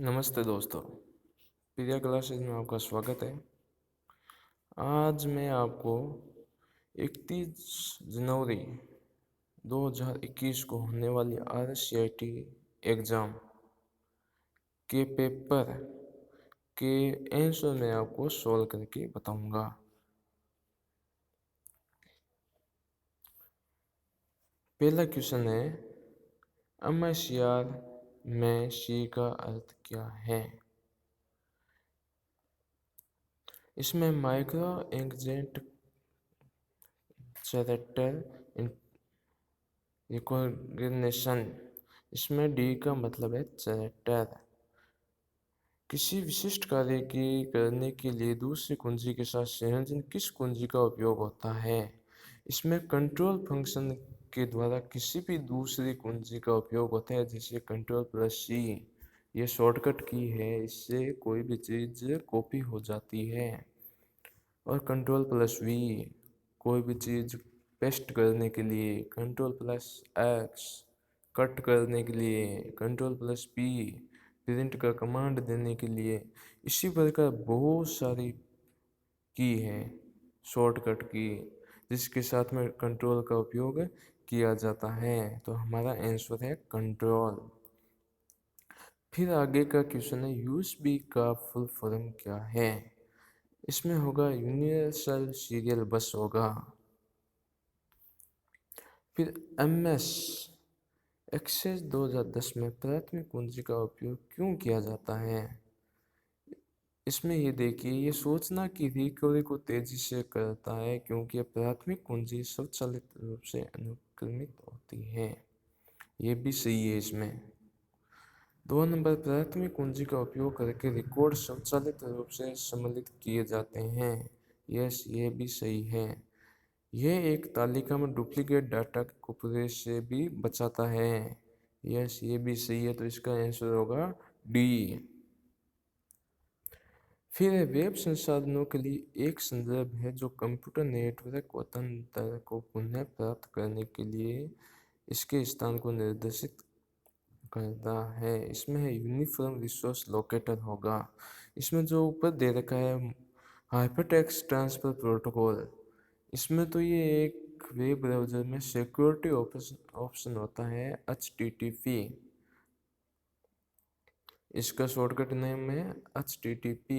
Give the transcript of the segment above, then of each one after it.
नमस्ते दोस्तों, प्रिया क्लासेस में आपका स्वागत है। आज मैं आपको 31 जनवरी 2021 को होने वाली RCIT एग्ज़ाम के पेपर के आंसर मैं आपको सॉल्व करके बताऊंगा। पहला क्वेश्चन है, एमएसआर में सी का अर्थ क्या है? इसमें माइक्रो एंगजेंट कैरेक्टर रिकॉग्निशन, इसमें डी का मतलब है कैरेक्टर। किसी विशिष्ट कार्य की करने के लिए दूसरी कुंजी के साथ संयोजन किस कुंजी का उपयोग होता है? इसमें कंट्रोल फंक्शन के द्वारा किसी भी दूसरी कुंजी का उपयोग होता है, जैसे कंट्रोल प्लस सी। ये शॉर्टकट की है, इससे कोई भी चीज़ कॉपी हो जाती है। और कंट्रोल प्लस वी कोई भी चीज़ पेस्ट करने के लिए, कंट्रोल प्लस एक्स कट करने के लिए, कंट्रोल प्लस पी प्रिंट का कमांड देने के लिए। इसी प्रकार बहुत सारी की है शॉर्टकट की, जिसके साथ में कंट्रोल का उपयोग किया जाता है। तो हमारा आंसर है कंट्रोल। फिर आगे का क्वेश्चन है, यूएसबी का फुल फॉर्म क्या है? इसमें होगा यूनिवर्सल सीरियल बस होगा। फिर MS एक्सेस 2010 में प्राथमिक कुंजी का उपयोग क्यों किया जाता है? इसमें ये देखिए, ये सूचना की रिकवरी को तेजी से करता है क्योंकि प्राथमिक कुंजी स्वचालित रूप से अनुक्रमित होती है। ये भी सही है। इसमें 2 नंबर, प्राथमिक कुंजी का उपयोग करके रिकॉर्ड स्वचालित रूप से सम्मिलित किए जाते हैं। यस, ये भी सही है। यह एक तालिका में डुप्लीकेट डाटा को पूरे से भी बचाता है। यस, ये भी सही है। तो इसका आंसर होगा डी। फिर वेब संसाधनों के लिए एक संदर्भ है जो कंप्यूटर नेटवर्क तंत्र को पुनः प्राप्त करने के लिए इसके स्थान को निर्देशित करता है। इसमें है यूनिफॉर्म रिसोर्स लोकेटर होगा। इसमें जो ऊपर दे रखा है हाइपरटेक्स्ट ट्रांसफर प्रोटोकॉल, इसमें तो ये एक वेब ब्राउज़र में सिक्योरिटी ऑप्शन होता है HTTP। इसका शॉर्टकट नेम है HTTP।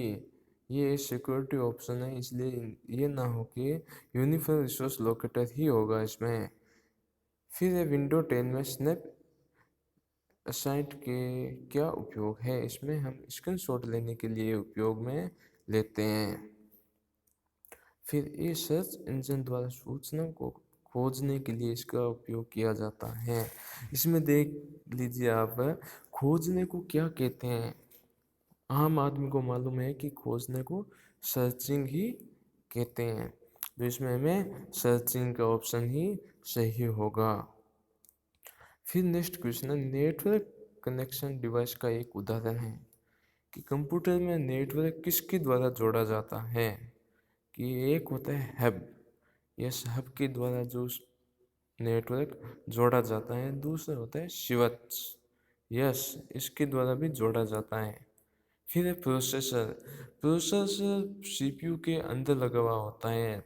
ये सिक्योरिटी ऑप्शन है, इसलिए ये ना हो कि यूनिफॉर्म रिसोर्स लोकेटर ही होगा इसमें। फिर विंडो 10 में स्नैप असाइट के क्या उपयोग है? इसमें हम स्क्रीनशॉट लेने के लिए उपयोग में लेते हैं। फिर ये सर्च इंजन द्वारा सूचना को खोजने के लिए इसका उपयोग किया जाता है। इसमें देख लीजिए आप, खोजने को क्या कहते हैं? आम आदमी को मालूम है कि खोजने को सर्चिंग ही कहते हैं, तो इसमें हमें सर्चिंग का ऑप्शन ही सही होगा। फिर नेक्स्ट क्वेश्चन है, नेटवर्क कनेक्शन डिवाइस का एक उदाहरण है कि कंप्यूटर में नेटवर्क किसके द्वारा जोड़ा जाता है? कि एक होता है हब, यस, हब के द्वारा जो नेटवर्क जोड़ा जाता है। दूसरा होता है स्विच, यस, इसके द्वारा भी जोड़ा जाता है। फिर है प्रोसेसर। प्रोसेसर CPU के अंदर लगा हुआ होता है,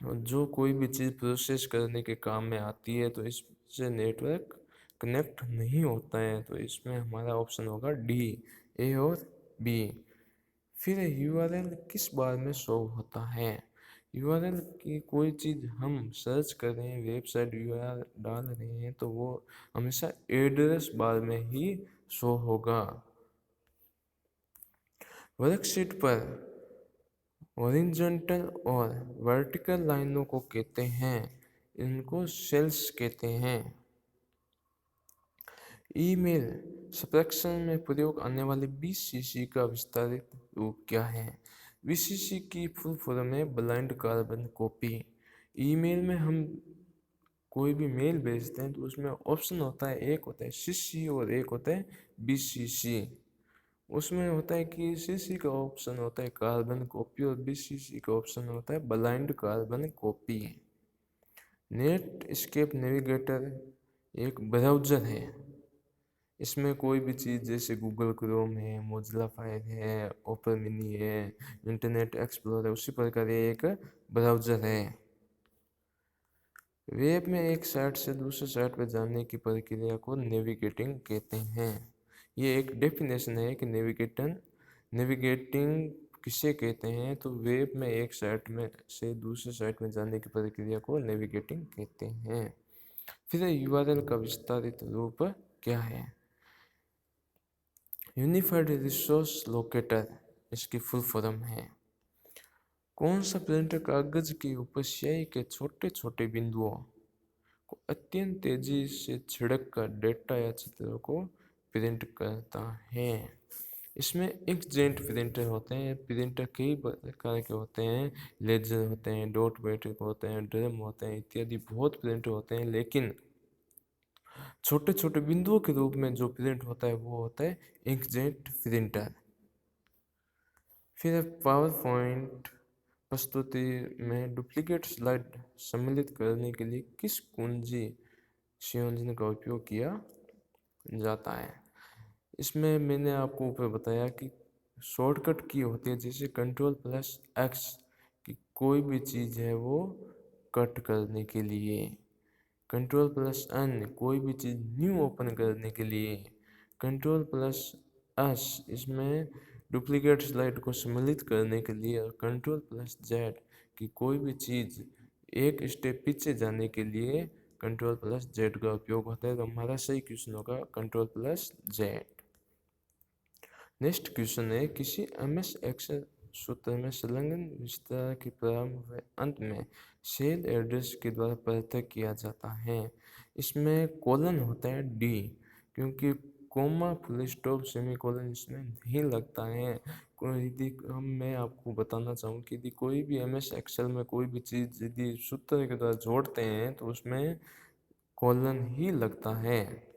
और जो कोई भी चीज़ प्रोसेस करने के काम में आती है, तो इससे नेटवर्क कनेक्ट नहीं होता है। तो इसमें हमारा ऑप्शन होगा डी, ए और बी। फिर URL किस बार में शो होता है? URL की कोई चीज़ हम सर्च कर रहे हैं, वेबसाइट URL डाल रहे हैं, तो वो हमेशा एड्रेस बार में ही शो होगा। वर्कशीट पर हॉरिजॉन्टल और वर्टिकल लाइनों को कहते हैं, इनको सेल्स कहते हैं। ईमेल सब्सक्रिप्शन में प्रयोग आने वाले BCC का विस्तारित रूप क्या है? BCC की फुल फॉर्म है ब्लाइंड कार्बन कॉपी। ईमेल में हम कोई भी मेल भेजते हैं तो उसमें ऑप्शन होता है, एक होता है CC और एक होता है BCC। उसमें होता है कि CC का ऑप्शन होता है कार्बन कॉपी और BCC का ऑप्शन होता है blind carbon copy. Net escape navigator एक ब्राउज़र है इसमें कोई भी चीज़ जैसे गूगल क्रोम है, मोजिला फायर है, ओपन मिनी है, इंटरनेट एक्सप्लोरर है, उसी प्रकार ये एक ब्राउज़र है। वेब में एक साइट से दूसरे साइट पर जाने की प्रक्रिया को नेविगेटिंग कहते हैं। ये एक डेफिनेशन है कि नेविगेटिंग किसे कहते हैं, तो वेब में एक साइट में से दूसरे साइट में जाने की प्रक्रिया को नेविगेटिंग कहते हैं। फिर यूआरएल का विस्तारित रूप क्या है? यूनिफाइड रिसोर्स लोकेटर इसकी फुल फॉर्म है। कौन सा प्रिंटर कागज की उपस्यायी के छोटे छोटे बिंदुओं को अत्यंत तेजी से छिड़क कर डेटा या चित्रों को प्रिंट करता है? इसमें इंकजेट प्रिंटर होते हैं। प्रिंटर कई प्रकार के होते हैं, लेजर होते हैं, डॉट मैट्रिक होते हैं, ड्रम होते हैं, इत्यादि बहुत प्रिंटर होते हैं। लेकिन छोटे छोटे बिंदुओं के रूप में जो प्रिंट होता है वो होता है इंकजेट प्रिंटर। फिर पावर पॉइंट प्रस्तुति में डुप्लीकेट स्लाइड सम्मिलित करने के लिए किस कुंजी संयोजन का उपयोग किया जाता है? इसमें मैंने आपको ऊपर बताया कि शॉर्टकट की होती है, जैसे Ctrl+X कि कोई भी चीज़ है वो कट करने के लिए, Ctrl+N कोई भी चीज़ न्यू ओपन करने के लिए, Ctrl+S इसमें डुप्लीकेट स्लाइड को सम्मिलित करने के लिए, और Ctrl+Z कि कोई भी चीज़ एक स्टेप पीछे जाने के लिए Ctrl+Z का उपयोग होता है। तो हमारा सही क्वेश्चन होगा Ctrl+Z। नेक्स्ट क्वेश्चन है, किसी MS एक्सेल सूत्र में संलग्न विस्तार के प्रारंभ व अंत में सेल एड्रेस के द्वारा पृथक किया जाता है। इसमें कॉलन होता है डी, क्योंकि comma full stop semicolon इसमें नहीं लगता है। यदि मैं आपको बताना चाहूँ कि यदि कोई भी MS एक्सेल में कोई भी चीज़ यदि सूत्र के द्वारा जोड़ते हैं तो उसमें कॉलन ही लगता है।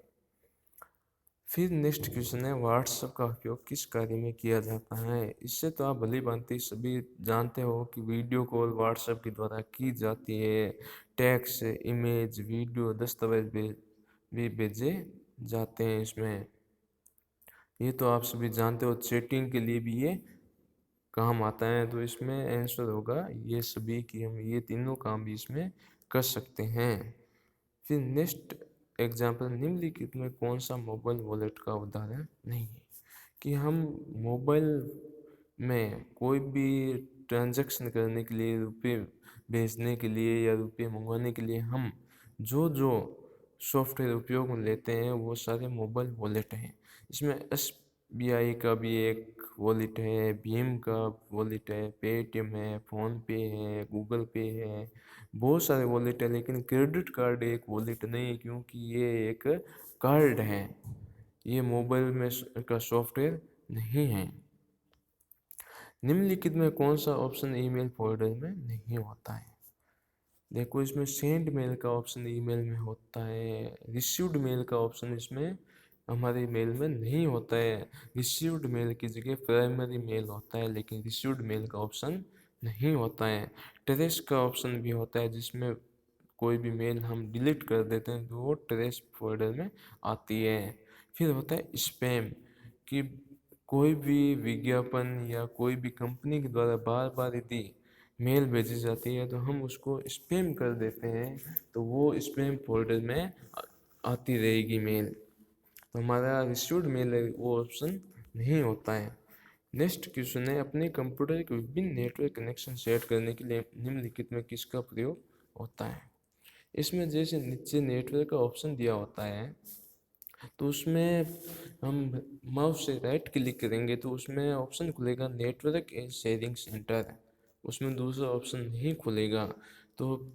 फिर नेक्स्ट क्वेश्चन है, व्हाट्सएप का उपयोग किस कार्य में किया जाता है? इससे तो आप भली भांति सभी जानते हो कि वीडियो कॉल व्हाट्सएप के द्वारा की जाती है। टेक्स्ट, इमेज, वीडियो, दस्तावेज भी भेजे जाते हैं इसमें। ये तो आप सभी जानते हो। चैटिंग के लिए भी ये काम आता है। तो इसमें आंसर होगा ये सभी कि हम ये तीनों काम भी इसमें कर सकते हैं। फिर नेक्स्ट एग्जाम्पल, निम्नलिखित में कौन सा मोबाइल वॉलेट का उदाहरण नहीं है? कि हम मोबाइल में कोई भी ट्रांजैक्शन करने के लिए, रुपये भेजने के लिए या रुपये मंगवाने के लिए हम जो जो सॉफ्टवेयर उपयोग में लेते हैं वो सारे मोबाइल वॉलेट हैं। इसमें SBI का भी एक वॉलेट है, भीम का वॉलेट है, पेटीएम है, फ़ोनपे है, गूगल पे है, बहुत सारे वॉलेट है। लेकिन क्रेडिट कार्ड एक वॉलेट नहीं है, क्योंकि ये एक कार्ड है, ये मोबाइल में का सॉफ्टवेयर नहीं है। निम्नलिखित में कौन सा ऑप्शन ईमेल फोल्डर में नहीं होता है? देखो, इसमें सेंड मेल का ऑप्शन ईमेल में होता है, रिसीव्ड मेल का ऑप्शन इसमें हमारे मेल में नहीं होता है। रिसीव्ड मेल की जगह प्राइमरी मेल होता है, लेकिन रिसीव्ड मेल का ऑप्शन नहीं होता है। ट्रेस का ऑप्शन भी होता है, जिसमें कोई भी मेल हम डिलीट कर देते हैं तो वो ट्रेस फोल्डर में आती है। फिर होता है स्पैम, कि कोई भी विज्ञापन या कोई भी कंपनी के द्वारा बार बार यदि मेल भेजी जाती है तो हम उसको स्पैम कर देते हैं, तो वो स्पैम फोल्डर में आती रहेगी मेल। तो हमारा रिसीव्ड मेल है वो ऑप्शन नहीं होता है। नेक्स्ट क्वेश्चन है, अपने कंप्यूटर के विभिन्न नेटवर्क कनेक्शन सेट करने के लिए निम्नलिखित में किसका प्रयोग होता है? इसमें जैसे नीचे नेटवर्क का ऑप्शन दिया होता है, तो उसमें हम माउस से राइट क्लिक करेंगे तो उसमें ऑप्शन खुलेगा नेटवर्क एंड शेयरिंग सेंटर, उसमें दूसरा ऑप्शन नहीं खुलेगा। तो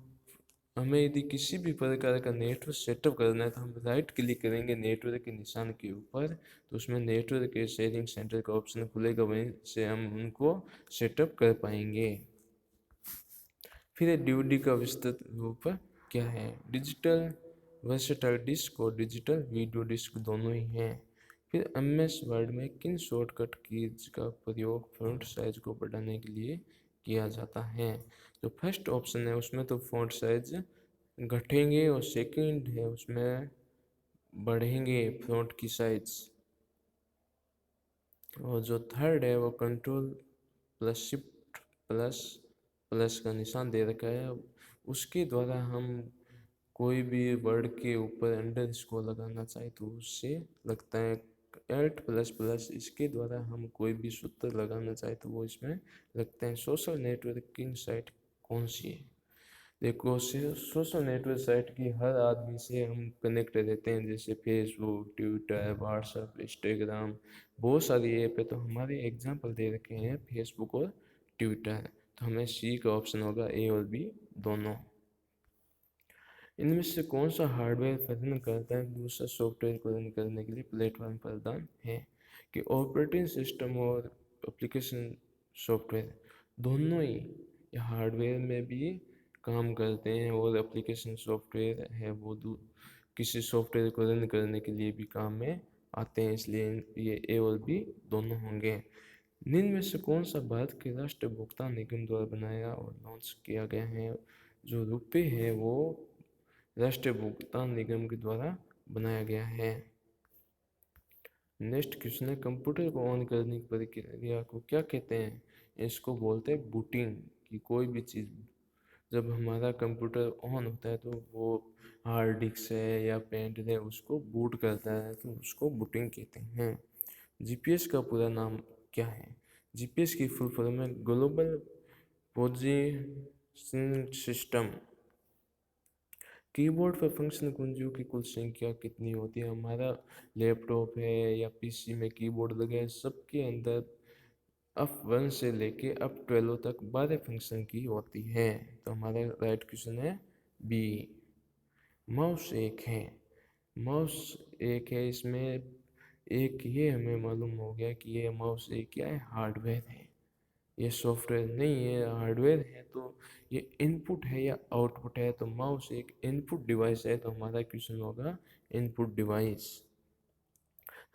हमें यदि किसी भी प्रकार का नेटवर्क सेटअप करना है तो हम राइट क्लिक करेंगे नेटवर्क के निशान के ऊपर, तो उसमें नेटवर्क के शेयरिंग सेंटर का ऑप्शन खुलेगा, वहीं से हम उनको सेटअप कर पाएंगे। फिर डीवीडी का विस्तृत रूप क्या है? डिजिटल वर्सेटाइल डिस्क और डिजिटल वीडियो डिस्क दोनों ही हैं। फिर MS वर्ड में किन शॉर्टकट कीज का प्रयोग फ़ॉन्ट साइज को बढ़ाने के लिए किया जाता है? तो फर्स्ट ऑप्शन है उसमें तो फ़ॉन्ट साइज घटेंगे, और सेकंड है उसमें बढ़ेंगे फ्रंट की साइड्स। और जो थर्ड है वो control plus shift plus plus का निशान दे रखा है, उसके द्वारा हम कोई भी वर्ड के ऊपर अंडर स्कोर लगाना चाहे तो उससे लगता है। एल्ट प्लस प्लस, इसके द्वारा हम कोई भी सूत्र लगाना चाहे तो वो इसमें लगता है। सोशल नेटवर्किंग साइट कौन सी है? देखो, सोशल नेटवर्क साइट की हर आदमी से हम कनेक्ट रहते हैं, जैसे फेसबुक, ट्विटर, व्हाट्सएप, इंस्टाग्राम, बहुत सारी ऐप है। तो हमारे एग्जांपल दे रखे हैं फेसबुक और ट्विटर, तो हमें सी का ऑप्शन होगा, ए और बी दोनों। इनमें से कौन सा हार्डवेयर प्रदान करता है दूसरा सॉफ्टवेयर को रन करने के लिए प्लेटफॉर्म प्रदान है? कि ऑपरेटिंग सिस्टम और एप्लीकेशन सॉफ्टवेयर दोनों ही हार्डवेयर में भी काम करते हैं, और एप्लीकेशन सॉफ्टवेयर है वो किसी सॉफ्टवेयर को रन करने के लिए भी काम में आते हैं, इसलिए ये ए और बी दोनों होंगे। निम्न में से कौन सा भारत के राष्ट्रीय भुगतान निगम द्वारा बनाया और लॉन्च किया गया है? जो रुपए है वो राष्ट्रीय भुगतान निगम के द्वारा बनाया गया है। नेक्स्ट क्वेश्चन है, कंप्यूटर को ऑन करने की प्रक्रिया को क्या कहते हैं? इसको बोलते हैं बूटिंग। कि कोई भी चीज़ जब हमारा कंप्यूटर ऑन होता है तो वो हार्ड डिस्क है या पेन ड्राइव है उसको बूट करता है, तो उसको बूटिंग कहते हैं। जीपीएस का पूरा नाम क्या है? जीपीएस की फुल फॉर्म है ग्लोबल पोजीशनिंग सिस्टम। कीबोर्ड पर फंक्शन कुंजियों की कुल संख्या कितनी होती है? हमारा लैपटॉप है या पीसी में कीबोर्ड लगे है, सबके अंदर F1 से लेके F12 तक 12 फंक्शन की होती है। तो हमारा राइट क्वेश्चन है बी। माउस एक है, माउस एक है, इसमें एक ये हमें मालूम हो गया कि ये माउस एक क्या है? हार्डवेयर है, ये सॉफ्टवेयर नहीं है। हार्डवेयर है तो ये इनपुट है या आउटपुट है? तो माउस एक इनपुट डिवाइस है, तो हमारा क्वेश्चन होगा इनपुट डिवाइस।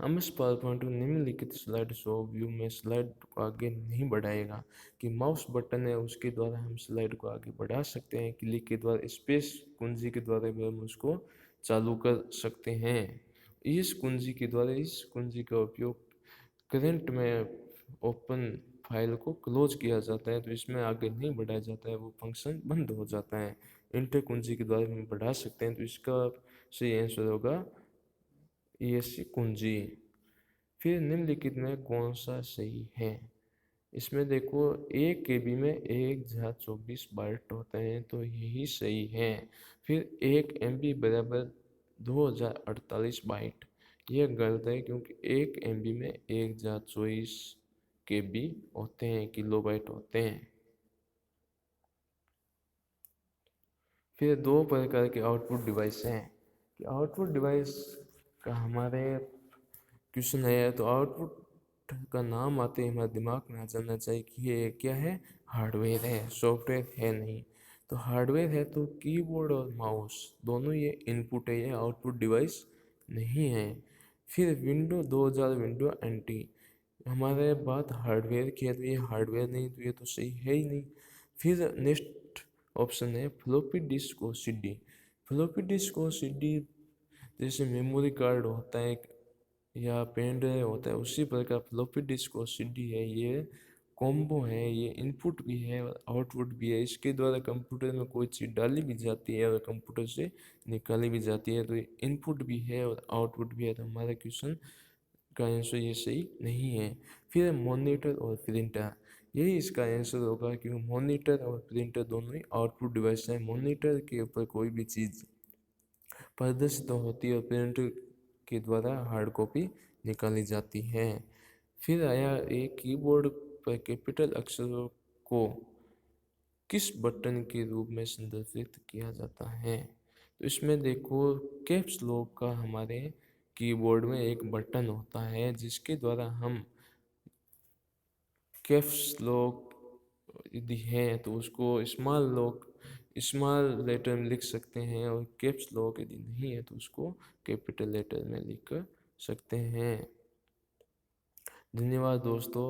हम इस पावर पॉइंट को निम्नलिखित स्लाइड शो व्यू में स्लाइड को आगे नहीं बढ़ाएगा। कि माउस बटन है उसके द्वारा हम स्लाइड को आगे बढ़ा सकते हैं, क्लिक के द्वारा स्पेस कुंजी के द्वारा भी हम उसको चालू कर सकते हैं। इस कुंजी के द्वारा, इस कुंजी का उपयोग करंट में ओपन फाइल को क्लोज किया जाता है, तो इसमें आगे नहीं बढ़ाया जाता है, वो फंक्शन बंद हो जाता है। इंटर कुंजी के द्वारा हम बढ़ा सकते हैं, तो इसका सही आंसर होगा ESC कुंजी। फिर निम्नलिखित में कौन सा सही है? इसमें देखो, 1 KB में 1024 बाइट होते हैं, तो यही सही है। फिर 1 MB बराबर 2048 बाइट, यह गलत है, क्योंकि 1 MB में 1024 KB होते हैं, किलोबाइट होते हैं। फिर दो प्रकार के आउटपुट डिवाइस हैं। कि आउटपुट डिवाइस का हमारे क्वेश्चन है, तो आउटपुट का नाम आते ही हमारे दिमाग में आ जाना चाहिए कि ये क्या है? हार्डवेयर है, सॉफ्टवेयर है नहीं। तो हार्डवेयर है तो कीबोर्ड और माउस दोनों ये इनपुट है, ये आउटपुट डिवाइस नहीं है। फिर विंडो 2000 विंडो एंटी, हमारे बात हार्डवेयर की है, तो ये हार्डवेयर नहीं, तो ये तो सही है ही नहीं। फिर नेक्स्ट ऑप्शन है फ्लॉपी डिस्क और सीडी। फ्लॉपी डिस्क और सीडी जैसे मेमोरी कार्ड होता है या पेन ड्राइव होता है, उसी प्रकार फ्लॉपी डिस्क और सीडी है, ये कॉम्बो है, ये इनपुट भी है और आउटपुट भी है। इसके द्वारा कंप्यूटर में कोई चीज़ डाली भी जाती है और कंप्यूटर से निकाली भी जाती है, तो ये इनपुट भी है और आउटपुट भी है। तो हमारा क्वेश्चन का आंसर ये सही नहीं है। फिर मॉनिटर और प्रिंटर, यही इसका आंसर होगा, क्योंकि मॉनिटर और प्रिंटर दोनों ही आउटपुट डिवाइस हैं। मॉनिटर के ऊपर कोई भी चीज़ प्रदर्शित होती है और प्रिंटर के द्वारा हार्ड कॉपी निकाली जाती है। फिर आया एक कीबोर्ड पर कैपिटल अक्षरों को किस बटन के रूप में संदर्भित किया जाता है? तो इसमें देखो, कैप्स लॉक का हमारे कीबोर्ड में एक बटन होता है जिसके द्वारा हम कैप्स लॉक यदि है तो उसको स्मॉल लेटर में लिख सकते हैं, और कैप्स लॉक यदि नहीं है तो उसको कैपिटल लेटर में लिख सकते हैं। धन्यवाद दोस्तों,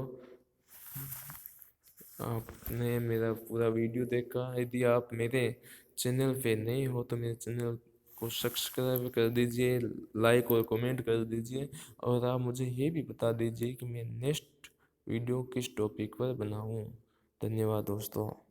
आपने मेरा पूरा वीडियो देखा। यदि आप मेरे चैनल पे नए हो तो मेरे चैनल को सब्सक्राइब कर दीजिए, लाइक और कमेंट कर दीजिए। और आप मुझे ये भी बता दीजिए कि मैं नेक्स्ट वीडियो किस टॉपिक पर बनाऊँ। धन्यवाद दोस्तों।